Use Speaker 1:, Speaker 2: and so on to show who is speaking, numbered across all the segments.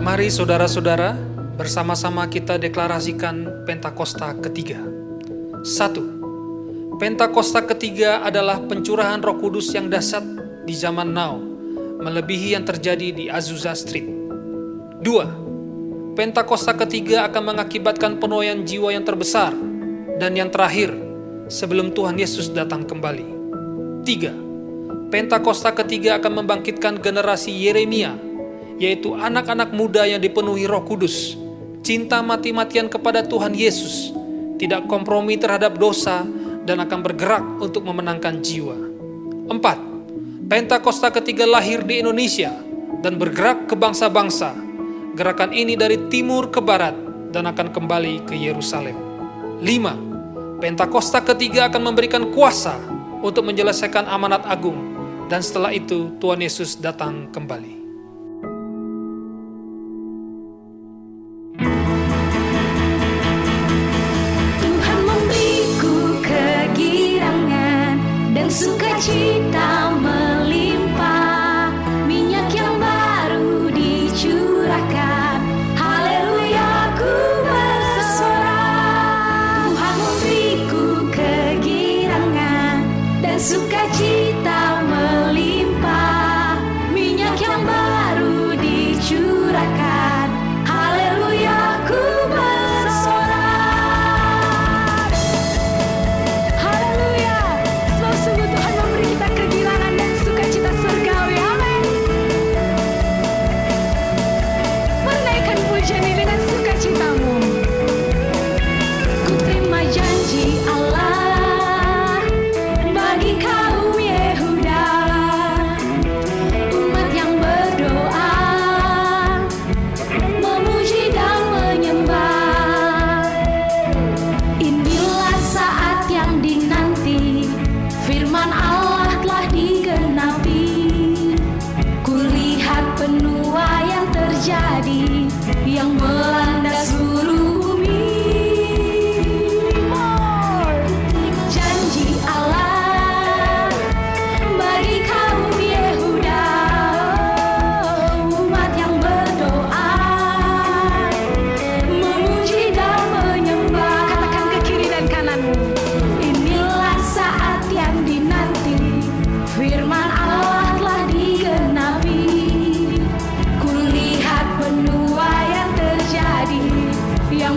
Speaker 1: Mari saudara-saudara, bersama-sama kita deklarasikan Pentakosta ketiga. 1. Pentakosta ketiga adalah pencurahan Roh Kudus yang dahsyat di zaman now, melebihi yang terjadi di Azusa Street. 2. Pentakosta ketiga akan mengakibatkan penuaian jiwa yang terbesar dan yang terakhir sebelum Tuhan Yesus datang kembali. 3. Pentakosta ketiga akan membangkitkan generasi Yeremia, yaitu anak-anak muda yang dipenuhi Roh Kudus, cinta mati-matian kepada Tuhan Yesus, tidak kompromi terhadap dosa, dan akan bergerak untuk memenangkan jiwa. 4. Pentakosta ketiga lahir di Indonesia dan bergerak ke bangsa-bangsa. Gerakan ini dari timur ke barat dan akan kembali ke Yerusalem. 5. Pentakosta ketiga akan memberikan kuasa untuk menyelesaikan amanat agung, dan setelah itu Tuhan Yesus datang kembali.
Speaker 2: Sukacita melimpah, minyak yang baru dicurahkan. Haleluya, ku bersorak. Tuhan memberiku kegirangan dan sukacita melimpah, minyak yang baru dicurahkan. Haleluya, ku bersorak. Haleluya, sungguh Tuhan memberi kita kegirangan dan sukacita surgawi. Amin. Menaikkan pujian ini dengan sukacitamu. Ku terima janji Allah bagi kaum Yehuda, umat yang berdoa, memuji dan menyembah. Inilah saat yang dinanti, firman Allah telah digenapi. Kulihat penuaian terjadi yang melanda seluruh bumi. Janji Allah bagi kaum Yehuda, umat yang berdoa, memuji dan menyembah. Katakan ke kiri dan kananmu, inilah saat yang dinanti, firman Allah telah digenapi. Kulihat penuaian terjadi yang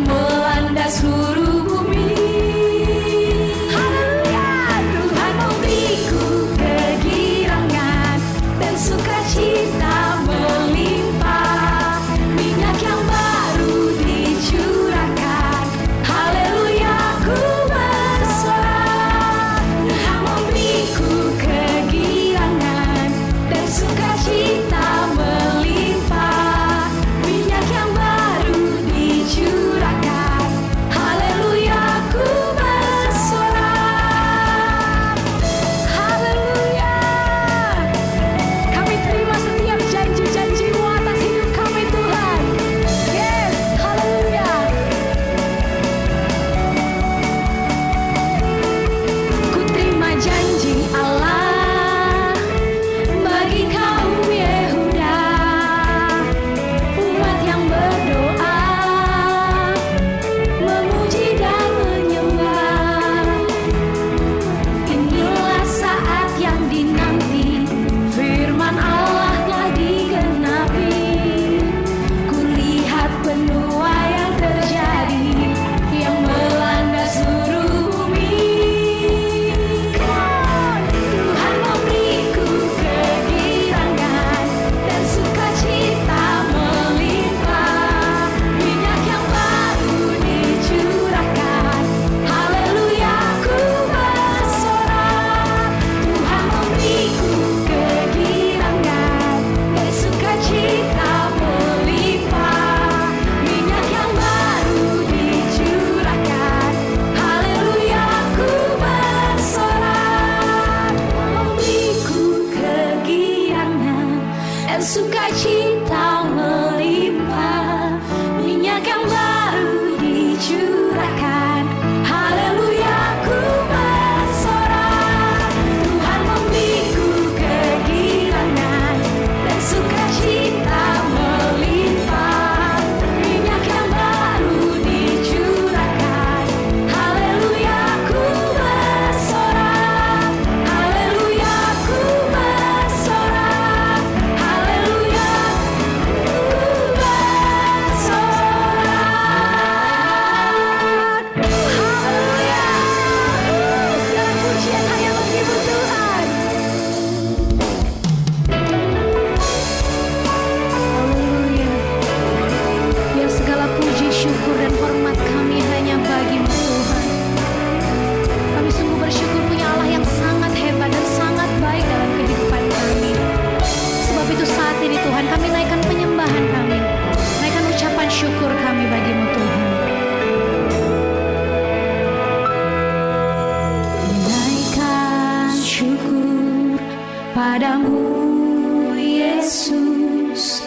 Speaker 2: Padamu Yesus,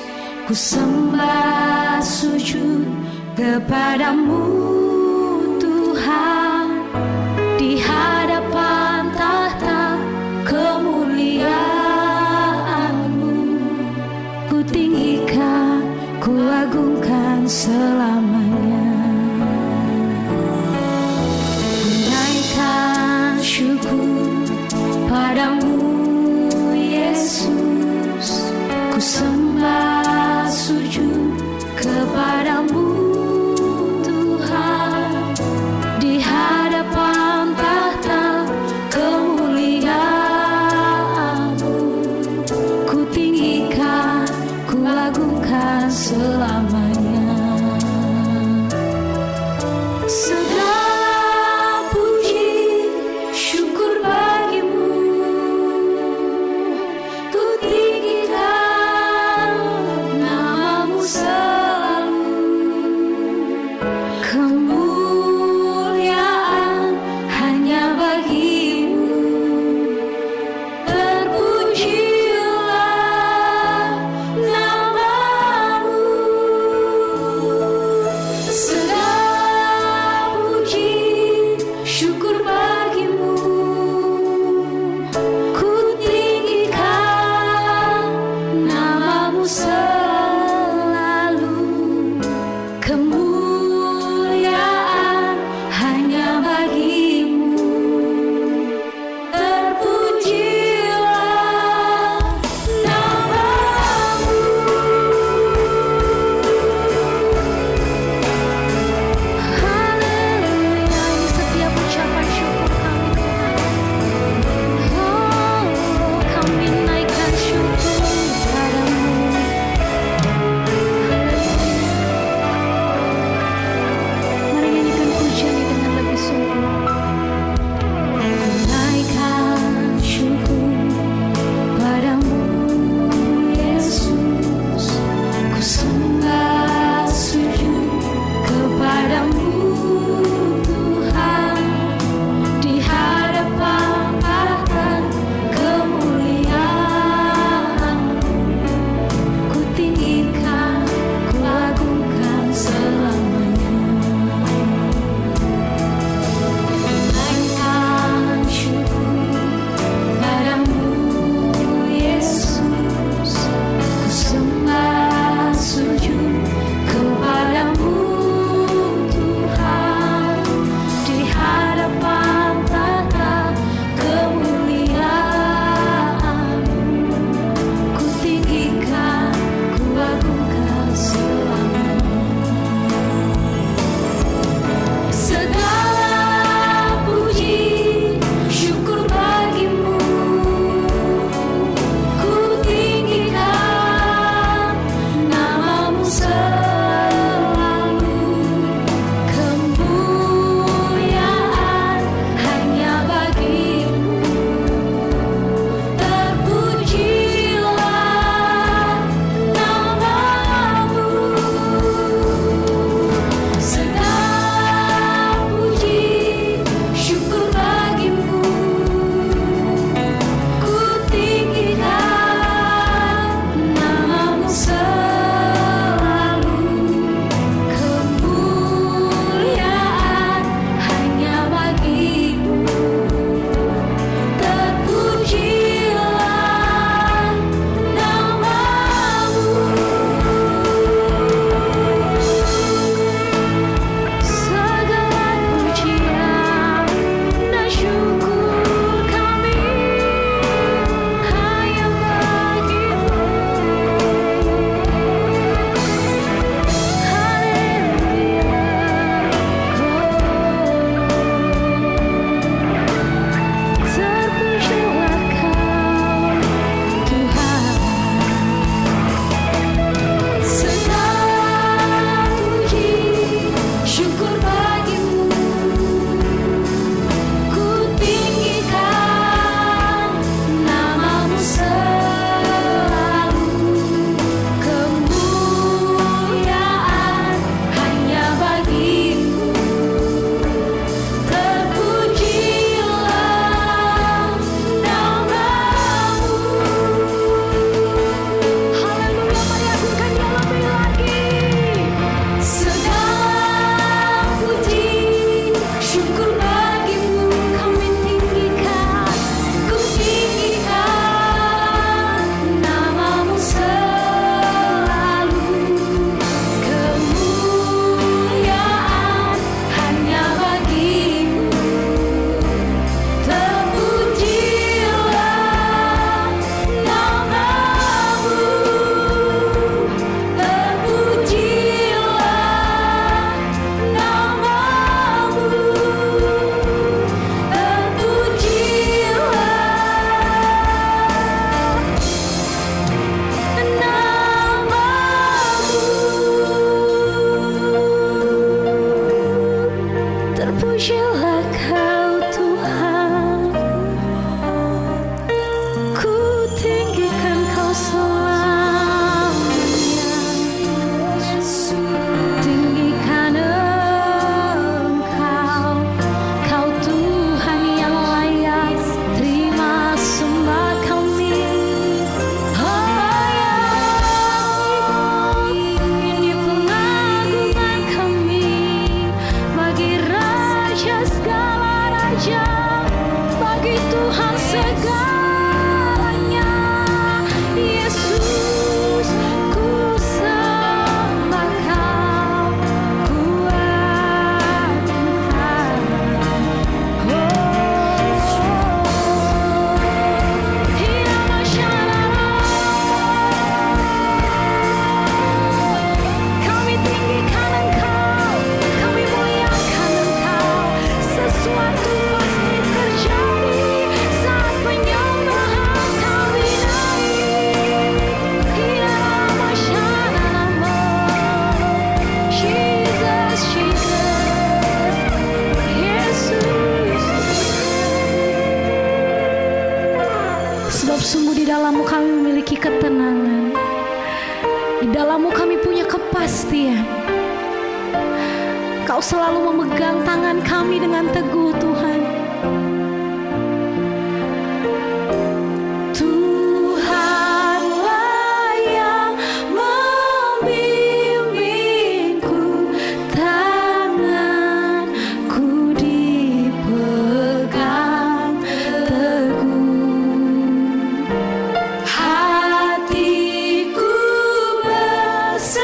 Speaker 2: ku sembah sujud kepadamu Tuhan, di hadapan tahta kemuliaan-Mu. Ku tinggikan, ku agungkan selamanya. Ku naikkan syukur padamu Yesus, ku sembah sujud kepadamu Tuhan. Sebab sungguh di dalam-Mu kami memiliki ketenangan. Di dalam-Mu kami punya kepastian. Kau selalu memegang tangan kami dengan teguh, Tuhan. Tuhanlah yang membimbingku, tanganku dipegang teguh. Hatiku berserah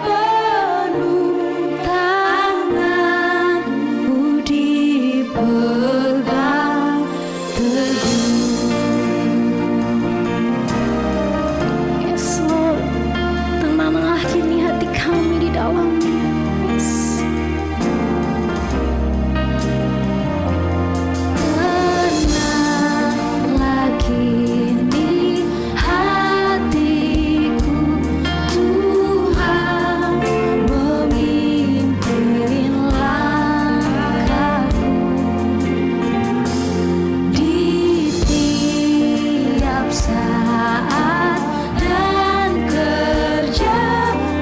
Speaker 2: penuh, tanganmu dipegang teguh. Yes, Lord, tenanglah kini hati kami di dalam-Mu. Yes. Tenanglah kini hatiku, Tuhan memimpin langkahku. Di tiap saat dan kerja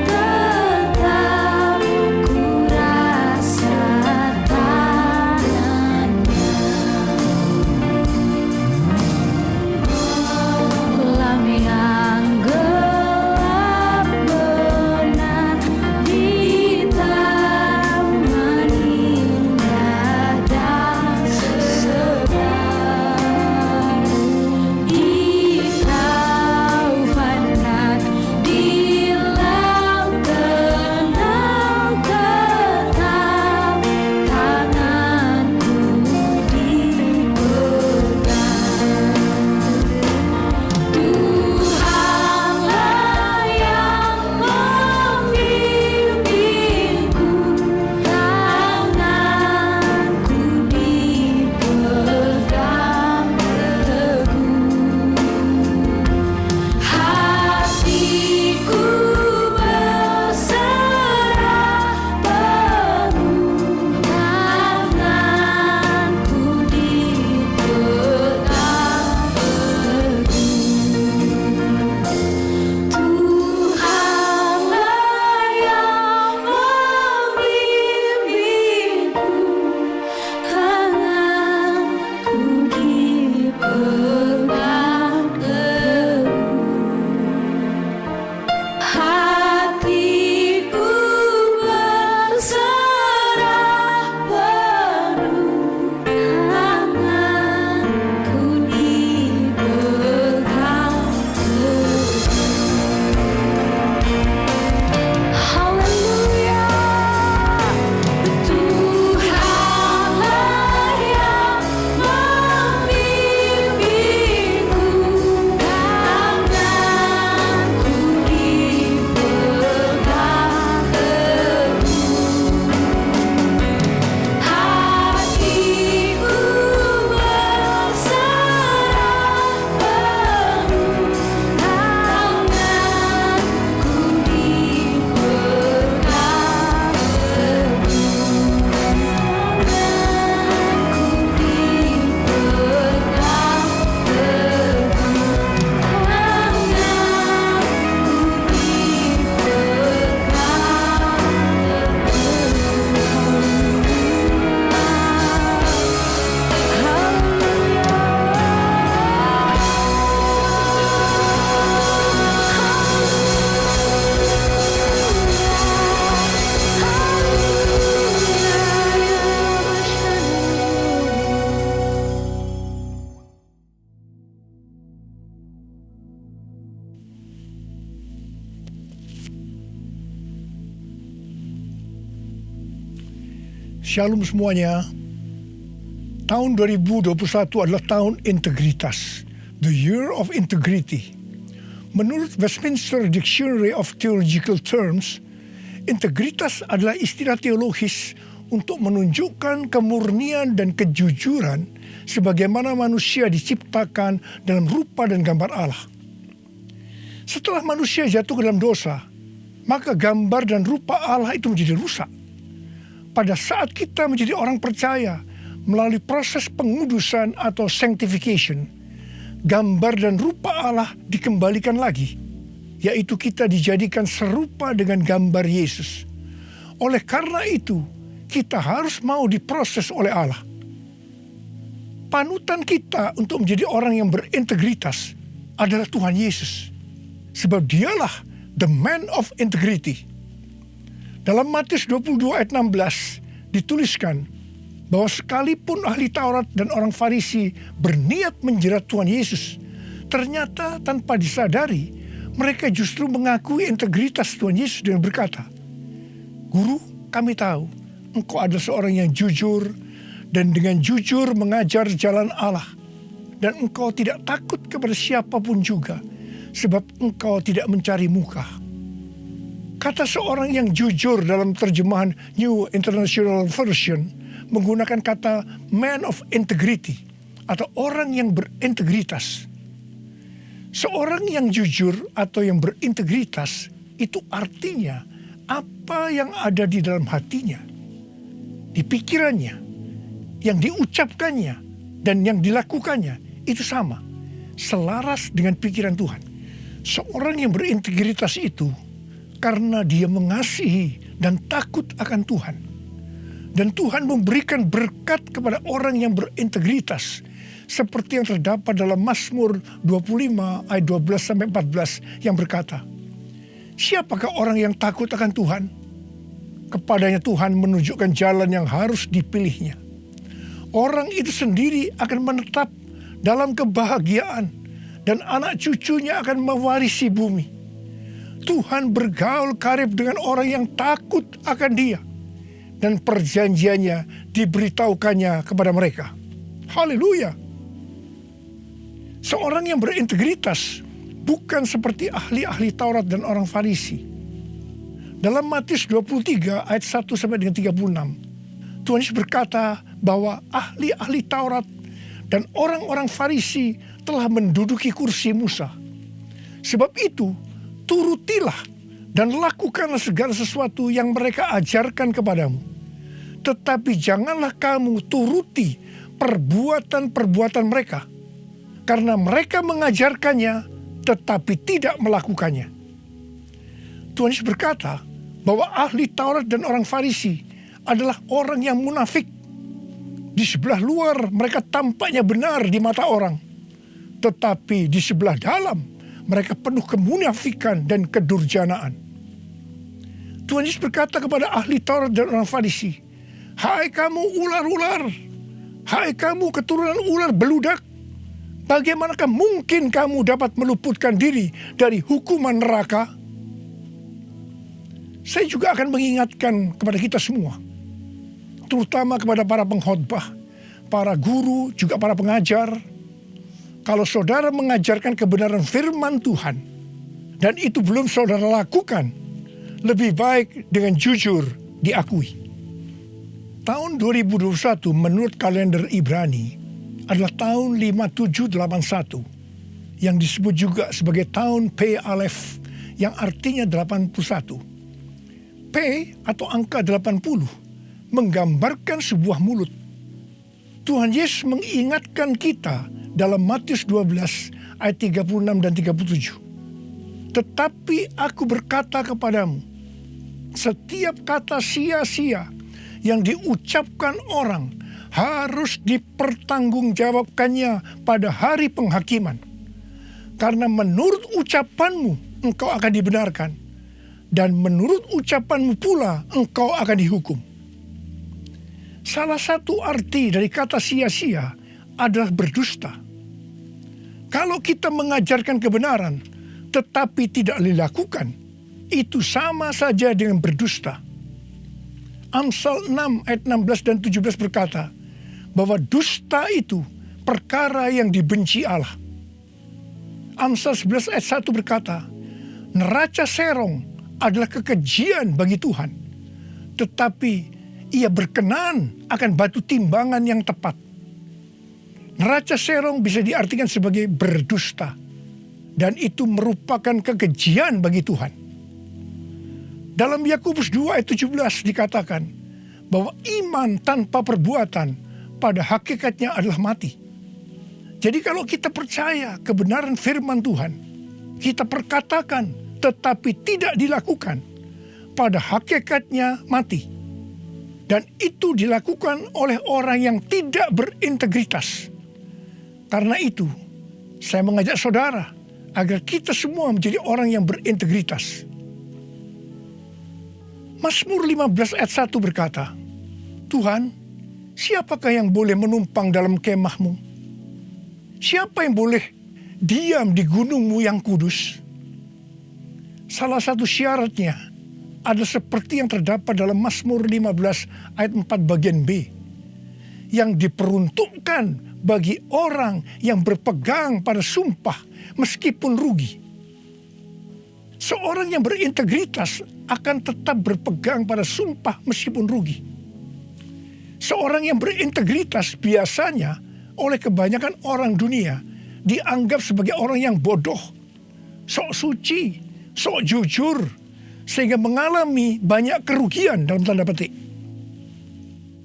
Speaker 2: tetap ku rasa tangannya. Malam yang gelap benar di taman indah dan segar. Di taufan dan di laut tenang tetap tanganku dipegang. Tuhanlah yang membimbingku, tanganku dipegang teguh. Hatiku berserah penuh, tanganku dipegang teguh. Tuhanlah yang membimbingku, tanganku dipegang teguh. Hatiku berserah penuh, tanganku dipegang teguh. Haleluya. Tuhanlah yang membimbingku, tanganku dipegang teguh. Hatiku berserah penuh, tanganku dipegang
Speaker 3: Shalom semuanya. Tahun 2021 adalah tahun integritas, the year of integrity. Menurut Westminster Dictionary of Theological Terms, integritas adalah istilah teologis untuk menunjukkan kemurnian dan kejujuran sebagaimana manusia diciptakan dalam rupa dan gambar Allah. Setelah manusia jatuh ke dalam dosa, maka gambar dan rupa Allah itu menjadi rusak. Pada saat kita menjadi orang percaya melalui proses pengudusan atau sanctification, gambar dan rupa Allah dikembalikan lagi, yaitu kita dijadikan serupa dengan gambar Yesus. Oleh karena itu, kita harus mau diproses oleh Allah. Panutan kita untuk menjadi orang yang berintegritas adalah Tuhan Yesus. Sebab dialah the man of integrity. Dalam Matius 22 ayat 16 dituliskan bahwa sekalipun ahli Taurat dan orang Farisi berniat menjerat Tuhan Yesus, ternyata tanpa disadari mereka justru mengakui integritas Tuhan Yesus dengan berkata, "Guru, kami tahu Engkau adalah seorang yang jujur dan dengan jujur mengajar jalan Allah, dan Engkau tidak takut kepada siapapun juga, sebab Engkau tidak mencari muka." Kata seorang yang jujur dalam terjemahan New International Version menggunakan kata man of integrity atau orang yang berintegritas. Seorang yang jujur atau yang berintegritas itu artinya apa yang ada di dalam hatinya, di pikirannya, yang diucapkannya dan yang dilakukannya itu sama, selaras dengan pikiran Tuhan. Seorang yang berintegritas itu karena dia mengasihi dan takut akan Tuhan. Dan Tuhan memberikan berkat kepada orang yang berintegritas. Seperti yang terdapat dalam Mazmur 25 ayat 12-14 yang berkata, "Siapakah orang yang takut akan Tuhan? Kepadanya Tuhan menunjukkan jalan yang harus dipilihnya. Orang itu sendiri akan menetap dalam kebahagiaan dan anak cucunya akan mewarisi bumi. Tuhan bergaul karib dengan orang yang takut akan Dia, dan perjanjiannya diberitahukannya kepada mereka." Haleluya. Seorang yang berintegritas bukan seperti ahli-ahli Taurat dan orang Farisi. Dalam Matius 23 ayat 1 sampai dengan 36, Tuhan Yesus berkata bahwa ahli-ahli Taurat dan orang-orang Farisi telah menduduki kursi Musa. Sebab itu, turutilah dan lakukanlah segala sesuatu yang mereka ajarkan kepadamu. Tetapi janganlah kamu turuti perbuatan-perbuatan mereka, karena mereka mengajarkannya tetapi tidak melakukannya. Tuhan Yesus berkata bahwa ahli Taurat dan orang Farisi adalah orang yang munafik. Di sebelah luar mereka tampaknya benar di mata orang, tetapi di sebelah dalam mereka penuh kemunafikan dan kedurjanaan. Tuhan Yesus berkata kepada ahli Taurat dan orang Farisi, "Hai kamu ular-ular, hai kamu keturunan ular beludak, bagaimanakah mungkin kamu dapat meluputkan diri dari hukuman neraka?" Saya juga akan mengingatkan kepada kita semua, terutama kepada para pengkhotbah, para guru, juga para pengajar. Kalau saudara mengajarkan kebenaran firman Tuhan dan itu belum saudara lakukan, lebih baik dengan jujur diakui. Tahun 2021 menurut kalender Ibrani adalah tahun 5781 yang disebut juga sebagai tahun P Aleph yang artinya 81. P atau angka 80 menggambarkan sebuah mulut. Tuhan Yesus mengingatkan kita dalam Matius 12 ayat 36 dan 37. "Tetapi aku berkata kepadamu, setiap kata sia-sia yang diucapkan orang harus dipertanggungjawabkannya pada hari penghakiman. Karena menurut ucapanmu engkau akan dibenarkan, dan menurut ucapanmu pula engkau akan dihukum." Salah satu arti dari kata sia-sia adalah berdusta. Kalau kita mengajarkan kebenaran tetapi tidak dilakukan, itu sama saja dengan berdusta. Amsal 6 ayat 16 dan 17 berkata bahwa dusta itu perkara yang dibenci Allah. Amsal 11 ayat 1 berkata, "Neraca serong adalah kekejian bagi Tuhan, tetapi ia berkenan akan batu timbangan yang tepat." Neraca serong bisa diartikan sebagai berdusta, dan itu merupakan kekejian bagi Tuhan. Dalam Yakobus 2 ayat 17 dikatakan bahwa iman tanpa perbuatan pada hakikatnya adalah mati. Jadi kalau kita percaya kebenaran firman Tuhan, kita perkatakan tetapi tidak dilakukan, pada hakikatnya mati. Dan itu dilakukan oleh orang yang tidak berintegritas. Karena itu, saya mengajak saudara agar kita semua menjadi orang yang berintegritas. Mazmur 15 ayat 1 berkata, Tuhan, siapakah yang boleh menumpang dalam kemah-Mu? Siapa yang boleh diam di gunung-Mu yang kudus? Salah satu syaratnya ada seperti yang terdapat dalam Mazmur 15 ayat 4 bagian B, yang diperuntukkan bagi orang yang berpegang pada sumpah meskipun rugi. Seorang yang berintegritas akan tetap berpegang pada sumpah meskipun rugi. Seorang yang berintegritas biasanya oleh kebanyakan orang dunia dianggap sebagai orang yang bodoh, sok suci, sok jujur, sehingga mengalami banyak kerugian dalam tanda petik.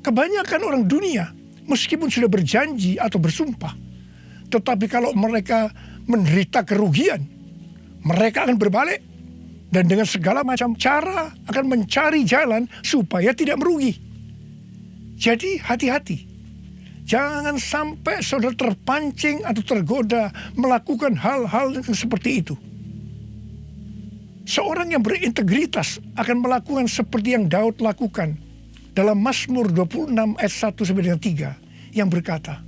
Speaker 3: Kebanyakan orang dunia meskipun sudah berjanji atau bersumpah, tetapi kalau mereka menderita kerugian, mereka akan berbalik dan dengan segala macam cara akan mencari jalan supaya tidak merugi. Jadi hati-hati. Jangan sampai saudara terpancing atau tergoda melakukan hal-hal yang seperti itu. Seorang yang berintegritas akan melakukan seperti yang Daud lakukan dalam Mazmur 26 ayat 1 sampai dengan 3 yang berkata,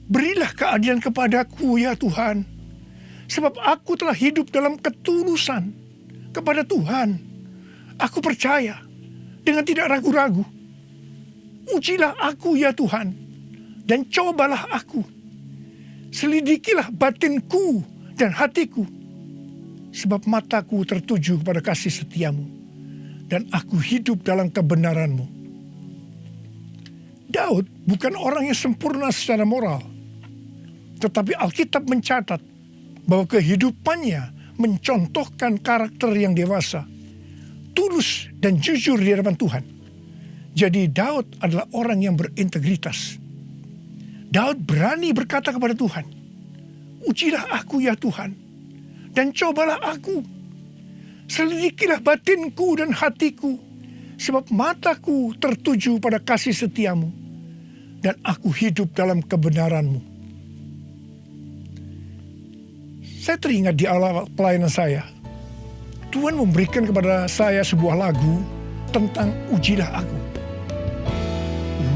Speaker 3: Berilah keadilan kepadaku ya Tuhan, sebab aku telah hidup dalam ketulusan kepada Tuhan. Aku percaya dengan tidak ragu-ragu. Ujilah aku ya Tuhan, dan cobalah aku. Selidikilah batinku dan hatiku, sebab mataku tertuju kepada kasih setiamu, dan aku hidup dalam kebenaranmu. Daud bukan orang yang sempurna secara moral, tetapi Alkitab mencatat bahwa kehidupannya mencontohkan karakter yang dewasa, tulus dan jujur di hadapan Tuhan. Jadi Daud adalah orang yang berintegritas. Daud berani berkata kepada Tuhan, Ujilah aku ya Tuhan, dan cobalah aku. Selidikilah batinku dan hatiku, sebab mataku tertuju pada kasih setiamu, dan aku hidup dalam kebenaranmu. Saya teringat di awal pelayanan saya, Tuhan memberikan kepada saya sebuah lagu tentang ujilah aku.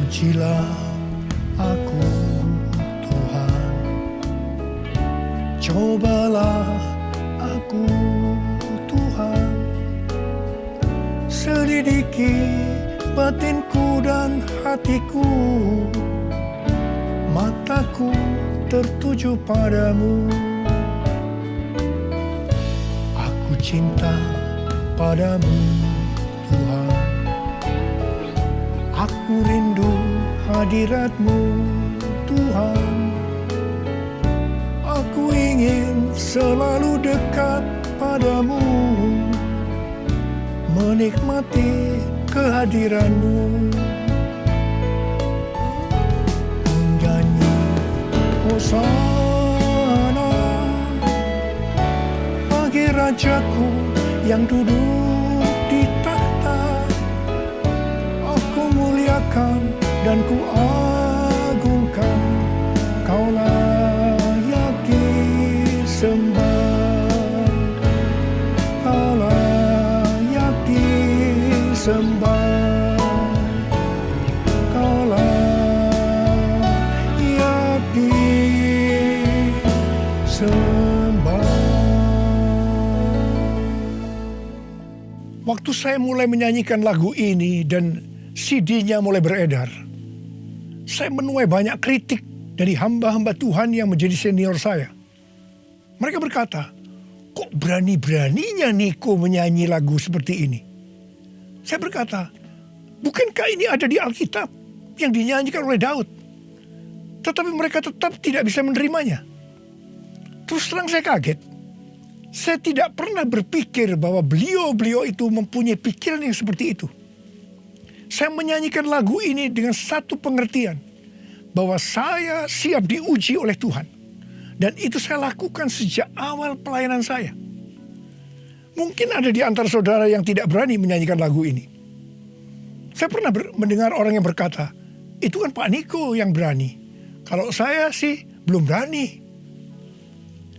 Speaker 3: Ujilah aku Tuhan, cobalah aku Tuhan, selidiki batinku dan hatiku, mataku tertuju padamu. Aku cinta padamu Tuhan, aku rindu hadiratmu Tuhan, aku ingin selalu dekat padamu, menikmati kehadiranmu. Menyanyi Hosana bagi Rajaku yang duduk di tahta. Aku muliakan dan ku agungkan, Kau layak disembah, Kau layak disembah, Kau layak disembah. Waktu saya mulai menyanyikan lagu ini dan CD-nya mulai beredar, saya menuai banyak kritik dari hamba-hamba Tuhan yang menjadi senior saya. Mereka berkata, kok berani-beraninya Niko menyanyi lagu seperti ini? Saya berkata, bukankah ini ada di Alkitab yang dinyanyikan oleh Daud? Tetapi mereka tetap tidak bisa menerimanya. Terus terang saya kaget. Saya tidak pernah berpikir bahwa beliau-beliau itu mempunyai pikiran yang seperti itu. Saya menyanyikan lagu ini dengan satu pengertian. bahwa saya siap diuji oleh Tuhan. Dan itu saya lakukan sejak awal pelayanan saya. Mungkin ada di antara saudara yang tidak berani menyanyikan lagu ini. Saya pernah mendengar orang yang berkata, itu kan Pak Niko yang berani. Kalau saya sih belum berani.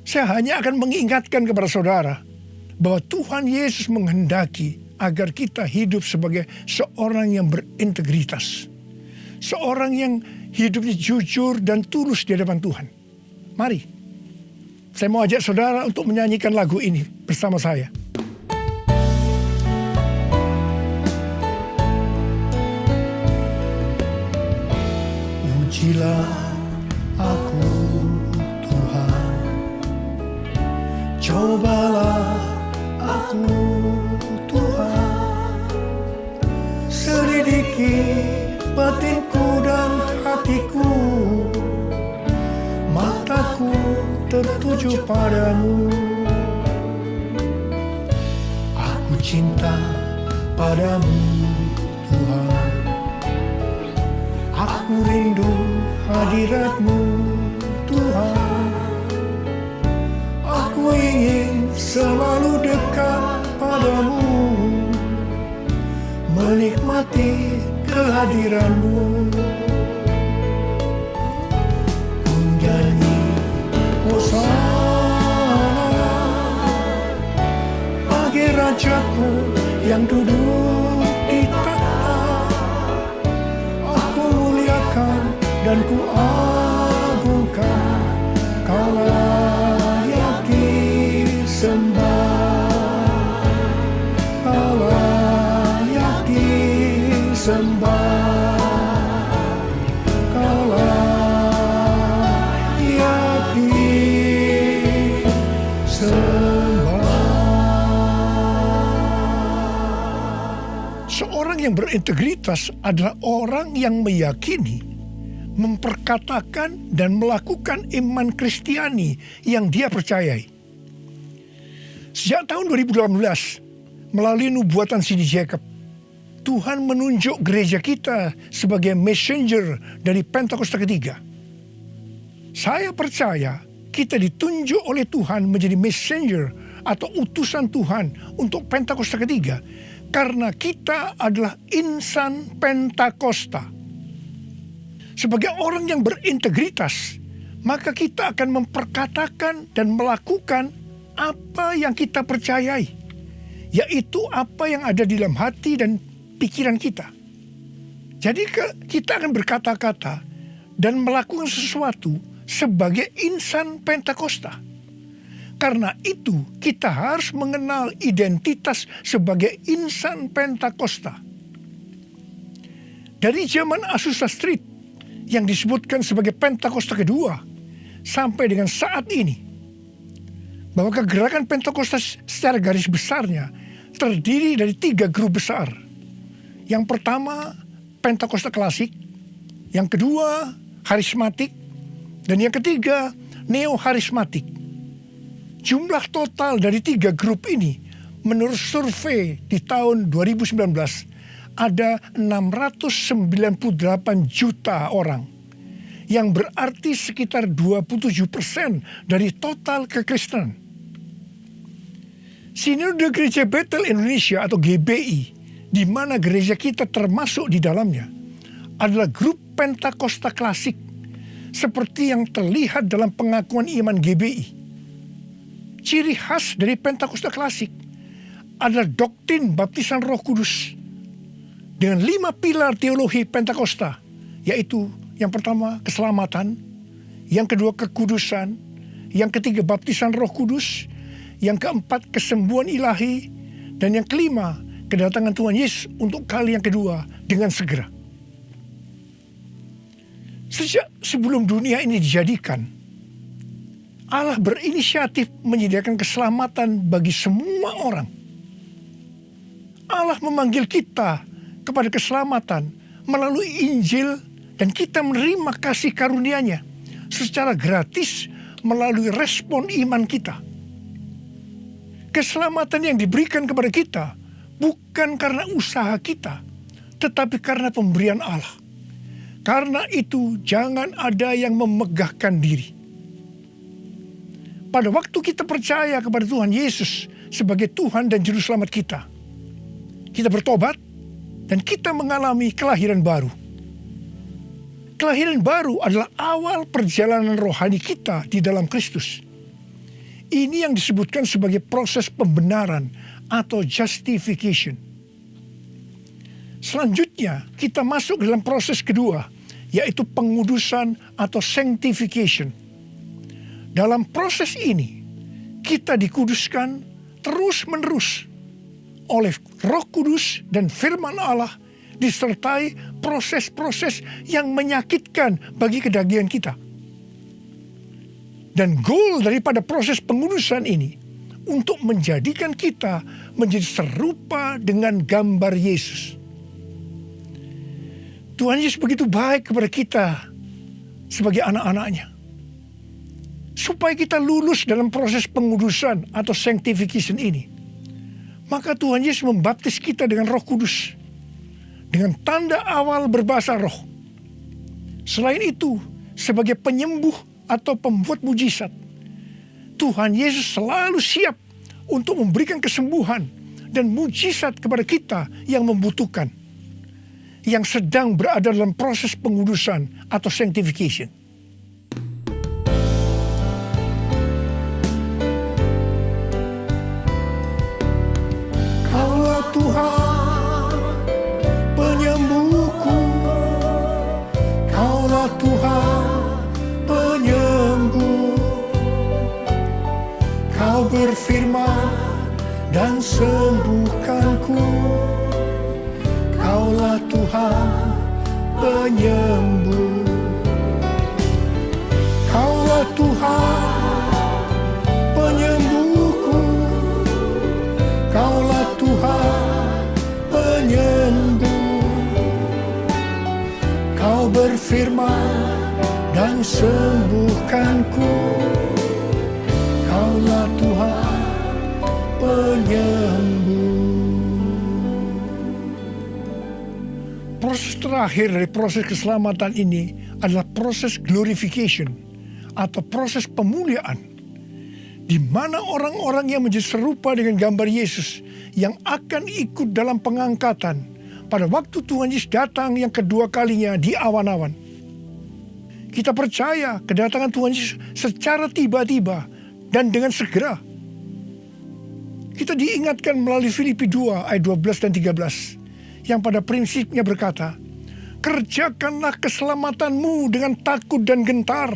Speaker 3: Saya hanya akan mengingatkan kepada saudara bahwa Tuhan Yesus menghendaki agar kita hidup sebagai seorang yang berintegritas. Seorang yang hidupnya jujur dan tulus di hadapan Tuhan. Mari, saya mau ajak saudara untuk menyanyikan lagu ini bersama saya. Ujilah aku Tuhan, cobalah aku Tuhan, selidiki batinku dan hatiku, mataku tertuju padamu. Aku cinta padamu Tuhan, aku rindu hadirat-Mu Tuhan, aku ingin selalu dekat padamu, menikmati kehadiran-Mu. Ku nyanyi Hosana bagi Rajaku yang duduk di tahta. Aku muliakan dan ku agungkan, Kau layak disembah, Kau layak disembah, Kau layak disembah. Seorang yang berintegritas adalah orang yang meyakini, memperkatakan dan melakukan iman Kristiani yang dia percayai. Sejak tahun 2018, melalui nubuatan C.D. Jacob, Tuhan menunjuk gereja kita sebagai messenger dari Pentakosta ketiga. Saya percaya kita ditunjuk oleh Tuhan menjadi messenger atau utusan Tuhan untuk Pentakosta ketiga karena kita adalah insan Pentakosta. Sebagai orang yang berintegritas, maka kita akan memperkatakan dan melakukan apa yang kita percayai, yaitu apa yang ada di dalam hati dan pikiran kita. Jadi kita akan berkata-kata dan melakukan sesuatu sebagai insan Pentakosta. Karena itu kita harus mengenal identitas sebagai insan Pentakosta. Dari zaman Azusa Street yang disebutkan sebagai Pentakosta kedua sampai dengan saat ini, bahwa kegerakan Pentakosta secara garis besarnya terdiri dari 3 grup besar. Yang pertama Pentakosta klasik, yang kedua harismatik, dan yang ketiga neo-harismatik. Jumlah total dari 3 grup ini menurut survei di tahun 2019 ada 698 juta orang, yang berarti sekitar 27% dari total kekristenan. Sinode Gereja Betel Indonesia atau GBI, di mana gereja kita termasuk di dalamnya, adalah grup Pentakosta klasik, seperti yang terlihat dalam pengakuan iman GBI. Ciri khas dari Pentakosta klasik adalah doktrin baptisan Roh Kudus dengan 5 pilar teologi Pentakosta, yaitu yang pertama keselamatan, yang kedua kekudusan, yang ketiga baptisan Roh Kudus, yang keempat kesembuhan ilahi, dan yang kelima kedatangan Tuhan Yesus untuk kali yang kedua dengan segera. Sejak sebelum dunia ini dijadikan, Allah berinisiatif menyediakan keselamatan bagi semua orang. Allah memanggil kita kepada keselamatan melalui Injil, dan kita menerima kasih karunia-Nya secara gratis melalui respon iman kita. Keselamatan yang diberikan kepada kita bukan karena usaha kita, tetapi karena pemberian Allah. Karena itu jangan ada yang memegahkan diri. Pada waktu kita percaya kepada Tuhan Yesus sebagai Tuhan dan Juru Selamat kita bertobat dan kita mengalami kelahiran baru. Kelahiran baru adalah awal perjalanan rohani kita di dalam Kristus. Ini yang disebutkan sebagai proses pembenaran atau justification. Selanjutnya kita masuk dalam proses kedua, yaitu pengudusan atau sanctification. Dalam proses ini kita dikuduskan terus-menerus oleh Roh Kudus dan firman Allah, disertai proses-proses yang menyakitkan bagi kedagingan kita. Dan goal daripada proses pengudusan ini untuk menjadikan kita menjadi serupa dengan gambar Yesus. Tuhan Yesus begitu baik kepada kita sebagai anak-anaknya. Supaya kita lulus dalam proses pengudusan atau sanctification ini, maka Tuhan Yesus membaptis kita dengan Roh Kudus, dengan tanda awal berbahasa roh. Selain itu, sebagai penyembuh atau pembuat mujizat, Tuhan Yesus selalu siap untuk memberikan kesembuhan dan mujizat kepada kita yang membutuhkan, yang sedang berada dalam proses pengudusan atau sanctification. Kaulah Tuhan penyembuhku, Kaulah Tuhan penyembuh. Kau berfirman dan sembuhkanku. Kaulah Tuhan penyembuh. Kaulah Tuhan penyembuhku. Kaulah Tuhan penyembuh. Kau berfirman dan sembuhkanku. Kaulah Tuhan penyembuh. Proses terakhir dari proses keselamatan ini adalah proses glorification atau proses pemuliaan, di mana orang-orang yang menjadi serupa dengan gambar Yesus yang akan ikut dalam pengangkatan pada waktu Tuhan Yesus datang yang kedua kalinya di awan-awan. Kita percaya kedatangan Tuhan Yesus secara tiba-tiba dan dengan segera. Kita diingatkan melalui Filipi 2 ayat 12 dan 13 yang pada prinsipnya berkata, kerjakanlah keselamatanmu dengan takut dan gentar,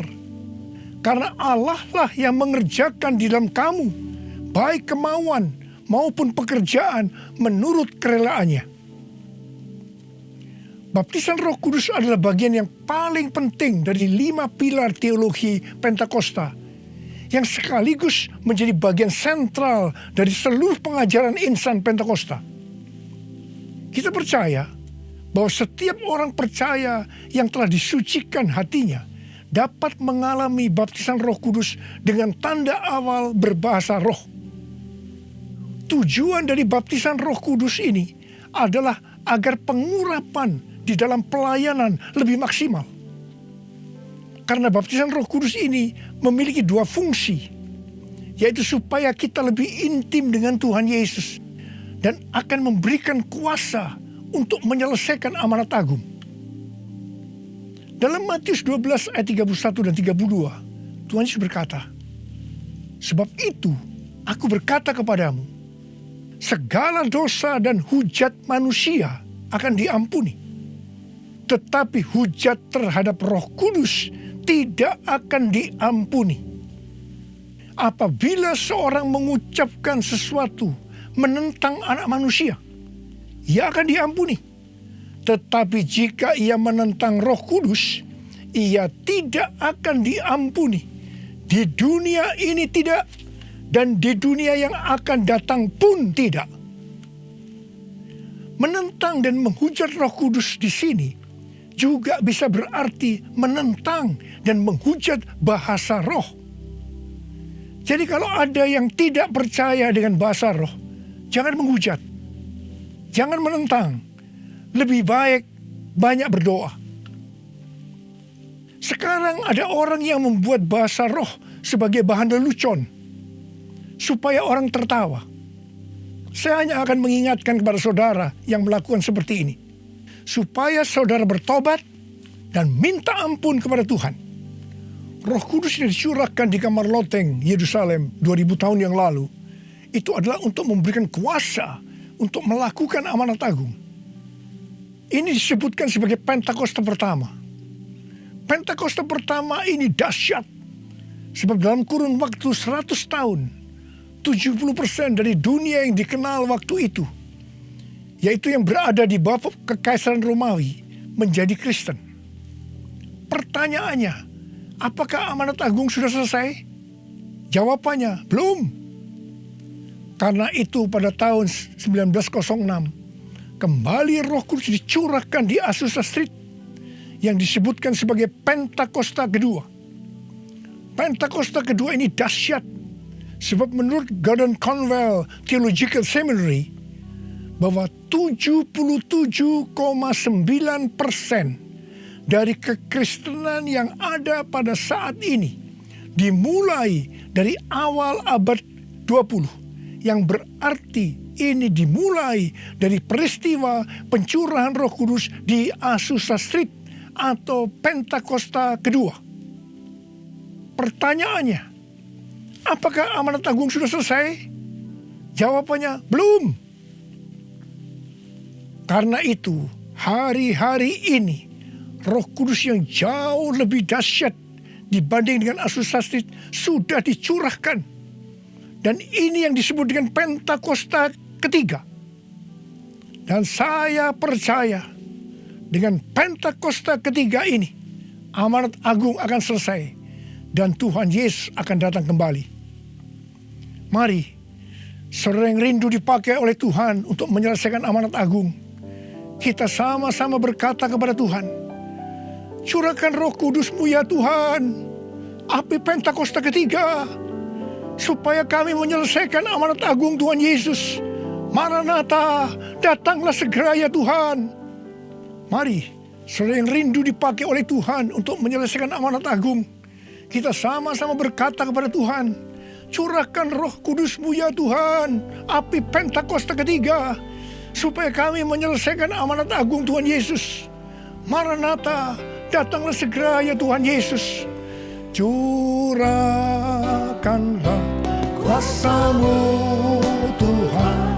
Speaker 3: karena Allah lah yang mengerjakan di dalam kamu baik kemauan maupun pekerjaan menurut kerelaannya. Baptisan Roh Kudus adalah bagian yang paling penting dari 5 pilar teologi Pentakosta, yang sekaligus menjadi bagian sentral dari seluruh pengajaran insan Pentakosta. Kita percaya bahwa setiap orang percaya yang telah disucikan hatinya dapat mengalami baptisan Roh Kudus dengan tanda awal berbahasa roh. Tujuan dari baptisan Roh Kudus ini adalah agar pengurapan di dalam pelayanan lebih maksimal. Karena baptisan Roh Kudus ini memiliki 2 fungsi, yaitu supaya kita lebih intim dengan Tuhan Yesus dan akan memberikan kuasa untuk menyelesaikan amanat agung. Dalam Matius 12 ayat 31 dan 32, Tuhan Yesus berkata, sebab itu aku berkata kepadamu, segala dosa dan hujat manusia akan diampuni, tetapi hujat terhadap Roh Kudus tidak akan diampuni. Apabila seorang mengucapkan sesuatu menentang anak manusia, ia akan diampuni. Tetapi jika ia menentang Roh Kudus, ia tidak akan diampuni. Di dunia ini tidak, dan di dunia yang akan datang pun tidak. Menentang dan menghujat Roh Kudus di sini juga bisa berarti menentang dan menghujat bahasa roh. Jadi kalau ada yang tidak percaya dengan bahasa roh, jangan menghujat, jangan menentang. Lebih baik banyak berdoa. Sekarang ada orang yang membuat bahasa roh sebagai bahan lelucon supaya orang tertawa. Saya hanya akan mengingatkan kepada saudara yang melakukan seperti ini, supaya saudara bertobat dan minta ampun kepada Tuhan. Roh Kudus yang dicurahkan di kamar loteng Yerusalem 2000 tahun yang lalu, itu adalah untuk memberikan kuasa untuk melakukan amanat agung. Ini disebutkan sebagai Pentakosta pertama. Pentakosta pertama ini dahsyat, sebab dalam kurun waktu 100 tahun, 70% dari dunia yang dikenal waktu itu, yaitu yang berada di bawah kekaisaran Romawi, menjadi Kristen. Pertanyaannya, apakah amanat agung sudah selesai? Jawabannya, belum. Karena itu pada tahun 1906, kembali Roh Kudus dicurahkan di Azusa Street, yang disebutkan sebagai Pentakosta kedua. Pentakosta kedua ini dahsyat, sebab menurut Gordon Conwell Theological Seminary, bahwa 77,9% dari kekristenan yang ada pada saat ini dimulai dari awal abad 20, yang berarti ini dimulai dari peristiwa pencurahan Roh Kudus di Azusa Street atau Pentakosta kedua. Pertanyaannya, apakah amanat agung sudah selesai? Jawabannya, belum. Karena itu, hari-hari ini, Roh Kudus yang jauh lebih dahsyat dibanding dengan Azusa Street sudah dicurahkan. Dan ini yang disebut dengan Pentakosta ketiga. Dan saya percaya, dengan Pentakosta ketiga ini, amanat agung akan selesai dan Tuhan Yesus akan datang kembali. Mari, saudara yang rindu dipakai oleh Tuhan untuk menyelesaikan amanat agung, kita sama-sama berkata kepada Tuhan, curahkan Roh Kudus-Mu ya Tuhan, api Pentakosta ketiga, supaya kami menyelesaikan amanat agung Tuhan Yesus. Maranatha, datanglah segera ya Tuhan. Mari, saudara yang rindu dipakai oleh Tuhan untuk menyelesaikan amanat agung, kita sama-sama berkata kepada Tuhan, curahkan Roh Kudus-Mu ya Tuhan, api Pentakosta ketiga, supaya kami menyelesaikan amanat agung Tuhan Yesus. Maranatha, datanglah segera ya Tuhan Yesus. Curahkanlah kuasa-Mu Tuhan,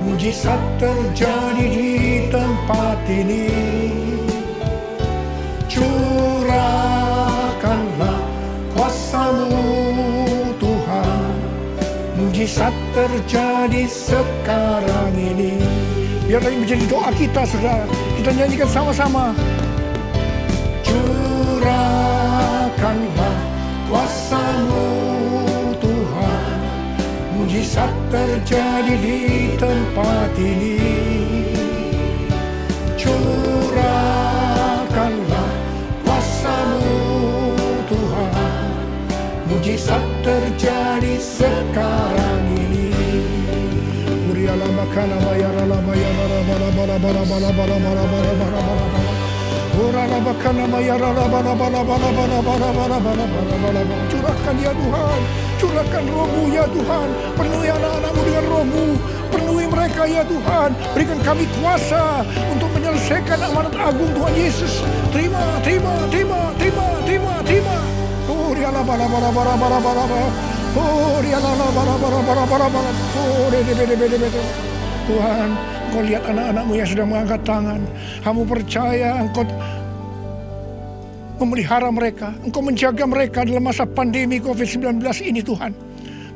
Speaker 3: mujizat terjadi di tempat ini. Curahkanlah kuasa-Mu Tuhan, mujizat terjadi sekarang ini. Biarlah ini menjadi doa kita, saudara. Kita nyanyikan sama-sama. Curahkanlah kuasa-Mu Tuhan, mujizat terjadi di tempat ini. Curahkanlah kuasa-Mu Tuhan, mujizat terjadi sekarang ini. Uriala makana bayara la bayara la bala bala bala bala bala bala bala bala bala. Urala bakana bayara la bala bala bala bala bala bala bala bala bala. Curahkan ya Tuhan, curahkan Roh-Mu ya Tuhan, penuhi anak-anak-Mu dengan Roh-Mu, penuhi mereka ya Tuhan, berikan kami kuasa untuk menyelesaikan amanat agung Tuhan Yesus. Terima, terima, terima, terima, terima, terima. Oh, riala bala bala bala bala bala bala. Oh, riala bala bala bala bala bala. Oh, de. Tuhan, Engkau lihat anak-anak-Mu yang sedang mengangkat tangan. Kamu percaya Engkau memelihara mereka, Engkau menjaga mereka dalam masa pandemi COVID-19 ini Tuhan.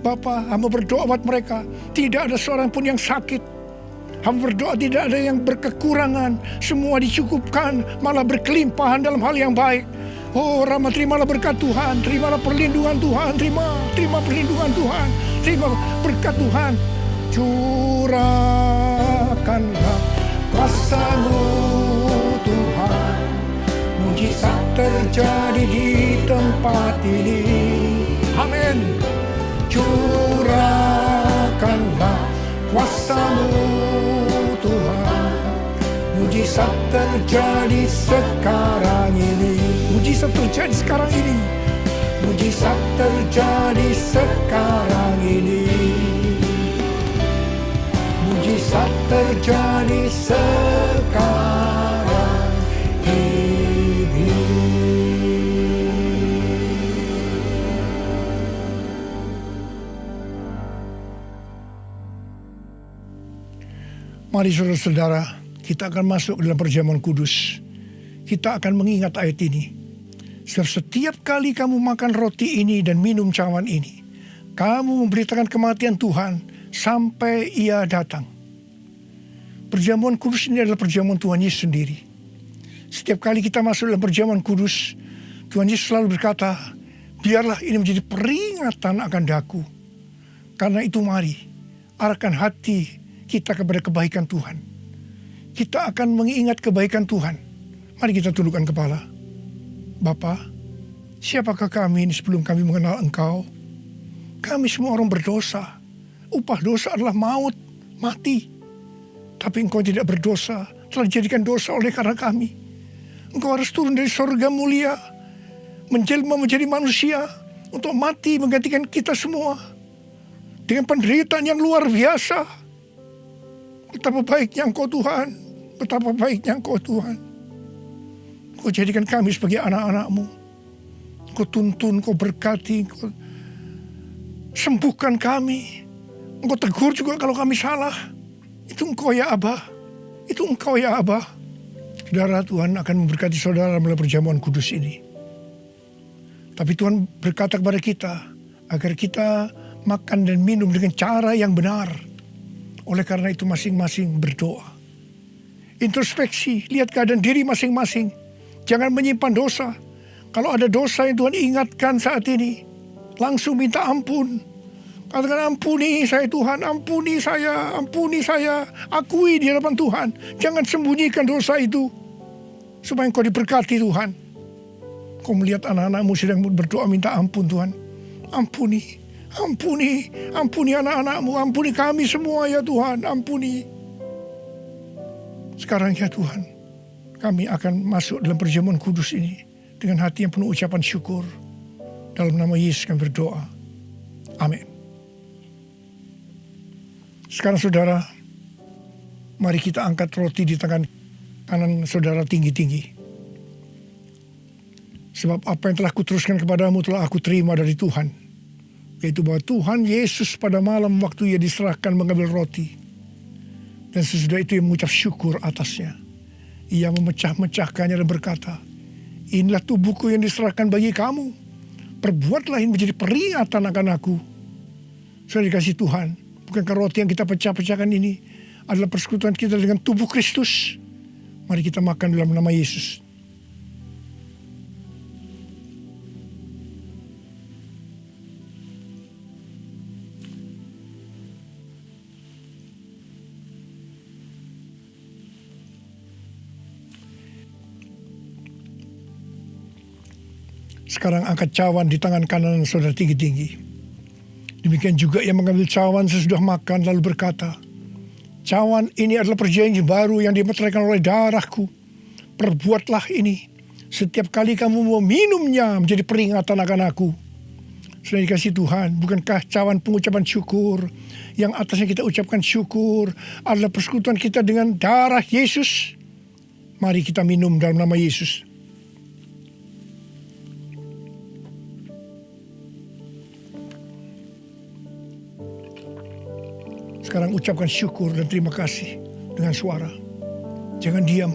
Speaker 3: Bapa, hamba berdoa buat mereka, tidak ada seorang pun yang sakit. Hamba berdoa tidak ada yang berkekurangan, semua dicukupkan, malah berkelimpahan dalam hal yang baik. Oh Rama, terimalah berkat Tuhan, terimalah perlindungan Tuhan, terima perlindungan Tuhan, terima berkat Tuhan. Curahkanlah kuasa-Mu Tuhan, mujizat terjadi di tempat ini. Amin. Curahkanlah kuasa-Mu Tuhan, mujizat terjadi sekarang ini. Mujizat bisa terjadi sekarang ini. Mujizat terjadi sekarang ini. Mujizat terjadi sekarang ini. Mari saudara-saudara, kita akan masuk dalam perjamuan kudus. Kita akan mengingat ayat ini. Setiap kali kamu makan roti ini dan minum cawan ini, kamu memberitakan kematian Tuhan sampai Ia datang. Perjamuan kudus ini adalah perjamuan Tuhan Yesus sendiri. Setiap kali kita masuk dalam perjamuan kudus, Tuhan Yesus selalu berkata, biarlah ini menjadi peringatan akan daku. Karena itu mari, arahkan hati kita kepada kebaikan Tuhan. Kita akan mengingat kebaikan Tuhan. Mari kita tundukkan kepala. Bapa, siapakah kami ini sebelum kami mengenal Engkau? Kami semua orang berdosa. Upah dosa adalah maut, mati. Tapi Engkau tidak berdosa, telah dijadikan dosa oleh karena kami. Engkau harus turun dari surga mulia, menjelma menjadi manusia, untuk mati menggantikan kita semua. Dengan penderitaan yang luar biasa. Betapa baiknya Engkau Tuhan, betapa baiknya Engkau Tuhan. Engkau jadikan kami sebagai anak-anak-Mu. Engkau tuntun, Engkau berkati, Engkau sembuhkan kami. Engkau tegur juga kalau kami salah. Itu Engkau ya Abah, itu Engkau ya Abah. Saudara, Tuhan akan memberkati saudara melalui perjamuan kudus ini. Tapi Tuhan berkata kepada kita, agar kita makan dan minum dengan cara yang benar. Oleh karena itu masing-masing berdoa. Introspeksi, lihat keadaan diri masing-masing. Jangan menyimpan dosa. Kalau ada dosa yang Tuhan ingatkan saat ini, langsung minta ampun. Katakan, ampuni saya Tuhan, ampuni saya. Akui di hadapan Tuhan. Jangan sembunyikan dosa itu. Supaya Engkau diberkati Tuhan. Kau melihat anak-anakmu sedang berdoa minta ampun Tuhan. Ampuni anak-anakmu, ampuni kami semua ya Tuhan, ampuni. Sekarang ya Tuhan, kami akan masuk dalam perjamuan kudus ini dengan hati yang penuh ucapan syukur. Dalam nama Yesus kami berdoa. Amin. Sekarang saudara, mari kita angkat roti di tangan kanan saudara tinggi-tinggi. Sebab apa yang telah kuteruskan kepadamu telah aku terima dari Tuhan. Yaitu bahwa Tuhan Yesus pada malam waktu Ia diserahkan mengambil roti. Dan sesudah itu Ia mengucap syukur atasnya. Ia memecah-mecahkannya dan berkata, inilah tubuhku yang diserahkan bagi kamu. Perbuatlah ini menjadi peringatan akan aku. Sudah dikasih Tuhan. Bukankah roti yang kita pecah-pecahkan ini adalah persekutuan kita dengan tubuh Kristus? Mari kita makan dalam nama Yesus. Sekarang angkat cawan di tangan kanan saudara tinggi-tinggi. Demikian juga ia mengambil cawan sesudah makan lalu berkata, cawan ini adalah perjanjian baru yang dimeteraikan oleh darahku. Perbuatlah ini setiap kali kamu meminumnya menjadi peringatan akan aku. Sudah dikasih Tuhan, bukankah cawan pengucapan syukur yang atasnya kita ucapkan syukur adalah persekutuan kita dengan darah Yesus? Mari kita minum dalam nama Yesus. Sekarang ucapkan syukur dan terima kasih dengan suara. Jangan diam.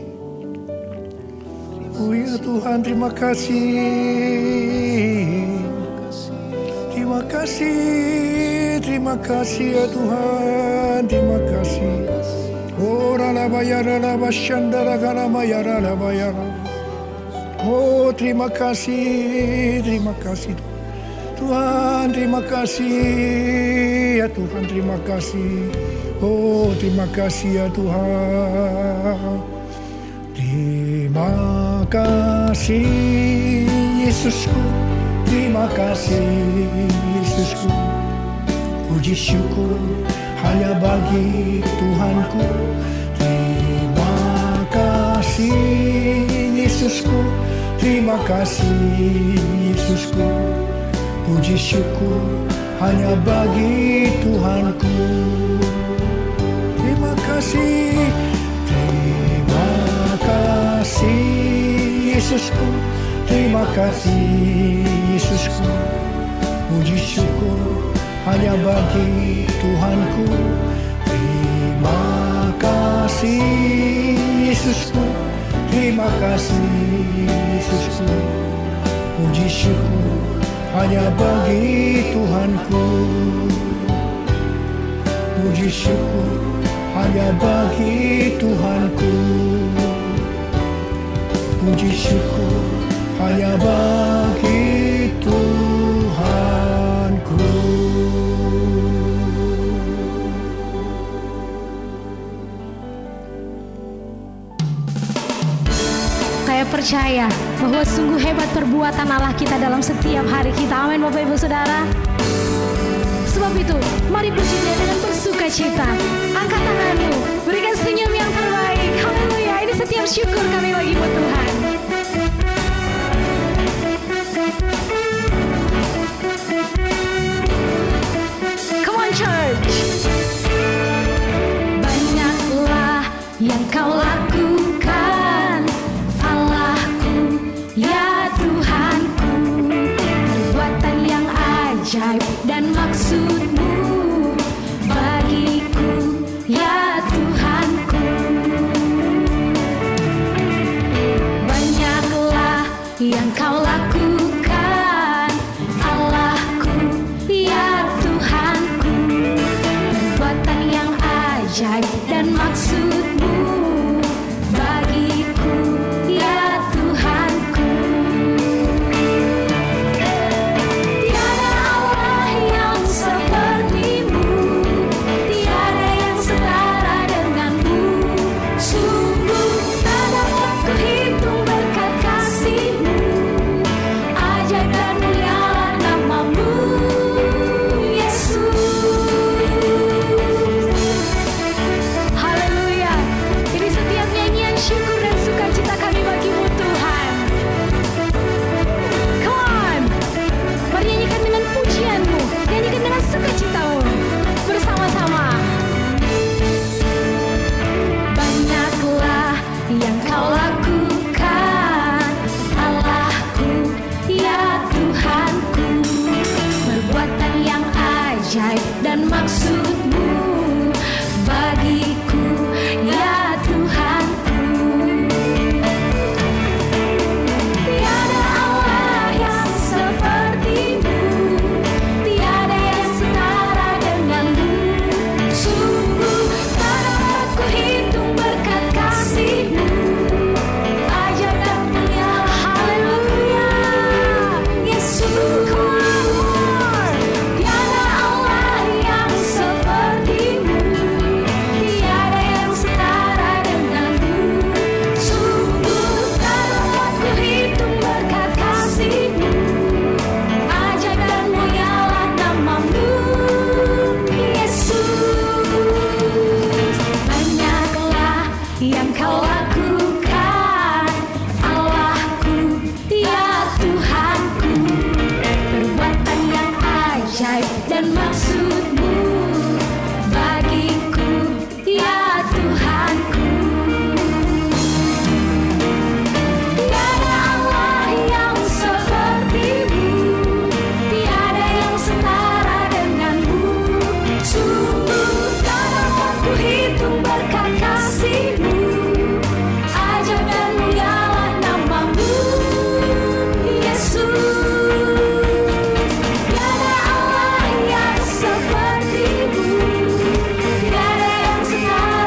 Speaker 3: Oh ya Tuhan, terima kasih. Terima kasih ya Tuhan, terima kasih. Oh Oh terima kasih Tuhan, terima kasih ya Tuhan, terima kasih. Oh terima kasih ya Tuhan. Terima kasih Yesusku, terima kasih Yesusku. Puji syukur hanya bagi Tuhanku. Terima kasih Yesusku, terima kasih Yesusku. Puji syukur hanya bagi Tuhanku. Terima kasih Yesusku. Terima kasih Yesusku. Puji syukur hanya bagi Tuhanku. Terima kasih Yesusku. Terima kasih Yesusku. Puji syukur hanya bagi Tuhanku. Puji syukur hanya bagi Tuhanku. Puji syukur hanya bagi Tuhanku.
Speaker 2: Saya percaya bahwa sungguh hebat perbuatan Allah kita dalam setiap hari kita. Amin Bapak Ibu Saudara. Sebab itu, mari puji Dia dengan bersuka cita. Angkat tanganmu, berikan senyum yang terbaik. Haleluya, ini setiap syukur kami bagi buat Tuhan. Come on church. Banyaklah yang kau lakukan, Allahku, ya Tuhanku. Perbuatan yang ajaib dan maksudmu bagiku, ya Tuhanku. Banyaklah yang kau lakukan, Allahku, ya Tuhanku. Perbuatan yang ajaib dan maksudmu bagiku, ya Tuhanku. Tiada Allah yang sepertimu, tiada yang setara denganmu. Sungguh tak dapat kuhitung berkat kasih-Mu. Ajaib dan mulialah nama-Mu, Yesus. Haleluya. Ini setiap nyanyian syukur dan sukacita kami bagi-Mu Tuhan. Come on. Mari nyanyikan dengan pujian-Mu, nyanyikan dengan sukacita-Mu bersama-sama. Banyaklah yang kau lakukan, Allahku, ya Tuhanku. Perbuatan yang ajaib dan maksud-Mu bagiku, ya Tuhanku. Tiada Allah yang seperti-Mu, tiada yang setara denganmu. Sungguh tak dapat kuhitung berkat kasih-Mu. Ajaib dan mulialah, haleluya, Yesus. Tiada Allah yang seperti-Mu, tiada yang setara denganmu. Sungguh tak dapat kuhitung berkat kasih-Mu. Ajaib dan mulialah nama-Mu, Yesus. Banyaklah yang kau lakukan, Allahku, ya Tuhanku. Perbuatan yang ajaib dan maksud-Mu bagiku, ya Tuhanku. Tiada Allah yang seperti-Mu, tiada yang setara denganmu. Sungguh tak dapat kuhitung berkat kasih-Mu. Ajaib dan mulialah nama-Mu, Yesus. Tiada Allah yang seperti-Mu, tiada yang setara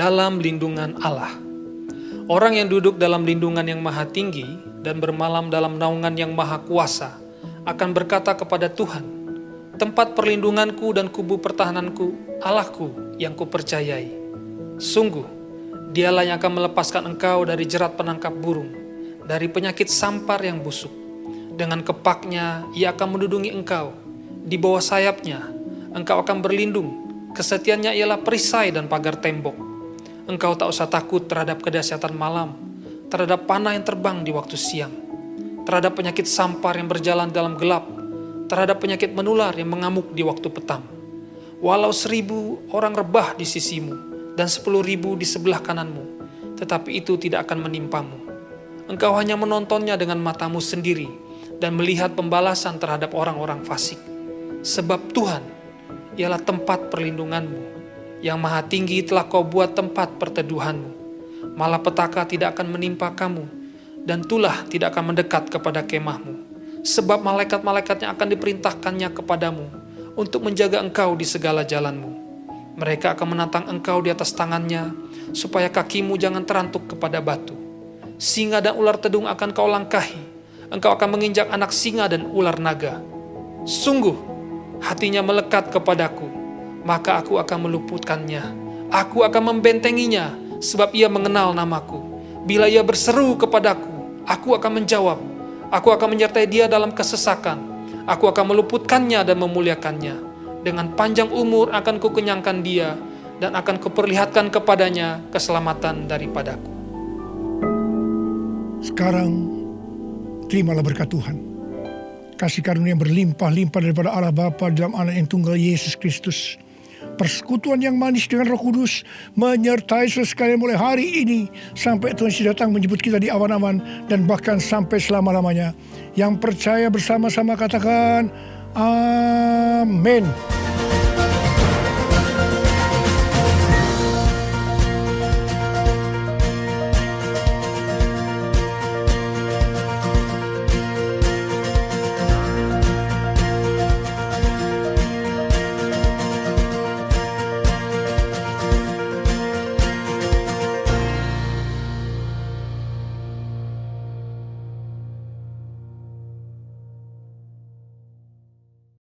Speaker 1: dalam lindungan Allah. Orang yang duduk dalam lindungan yang maha tinggi dan bermalam dalam naungan yang maha kuasa akan berkata kepada Tuhan, tempat perlindunganku dan kubu pertahananku, Allahku yang kupercayai. Sungguh, dialah yang akan melepaskan engkau dari jerat penangkap burung, dari penyakit sampar yang busuk. Dengan kepaknya ia akan menudungi engkau, di bawah sayapnya engkau akan berlindung, kesetiaannya ialah perisai dan pagar tembok. Engkau tak usah takut terhadap kedahsyatan malam, terhadap panah yang terbang di waktu siang, terhadap penyakit sampar yang berjalan dalam gelap, terhadap penyakit menular yang mengamuk di waktu petang. Walau 1.000 orang rebah di sisimu dan 10.000 di sebelah kananmu, tetapi itu tidak akan menimpamu. Engkau hanya menontonnya dengan matamu sendiri dan melihat pembalasan terhadap orang-orang fasik. Sebab Tuhan ialah tempat perlindunganmu, yang maha tinggi telah kau buat tempat perteduhanmu. Malapetaka tidak akan menimpa kamu, dan tulah tidak akan mendekat kepada kemahmu. Sebab malaikat-malaikatnya akan diperintahkannya kepadamu untuk menjaga engkau di segala jalanmu. Mereka akan menantang engkau di atas tangannya, supaya kakimu jangan terantuk kepada batu. Singa dan ular tedung akan kau langkahi. Engkau akan menginjak anak singa dan ular naga. Sungguh, hatinya melekat kepadaku, maka aku akan meluputkannya. Aku akan membentenginya, sebab ia mengenal namaku. Bila ia berseru kepadaku, aku akan menjawab. Aku akan menyertai dia dalam kesesakan. Aku akan meluputkannya dan memuliakannya. Dengan panjang umur akan kukenyangkan dia, dan akan kuperlihatkan kepadanya keselamatan daripadaku.
Speaker 3: Sekarang, terimalah berkat Tuhan. Kasih karunia yang berlimpah-limpah daripada Allah Bapa dalam Anak yang tunggal Yesus Kristus. Persekutuan yang manis dengan Roh Kudus menyertai saudara sekalian mulai hari ini sampai Tuhan Yesus datang menjemput kita di awan-awan dan bahkan sampai selama-lamanya. Yang percaya bersama-sama katakan amin.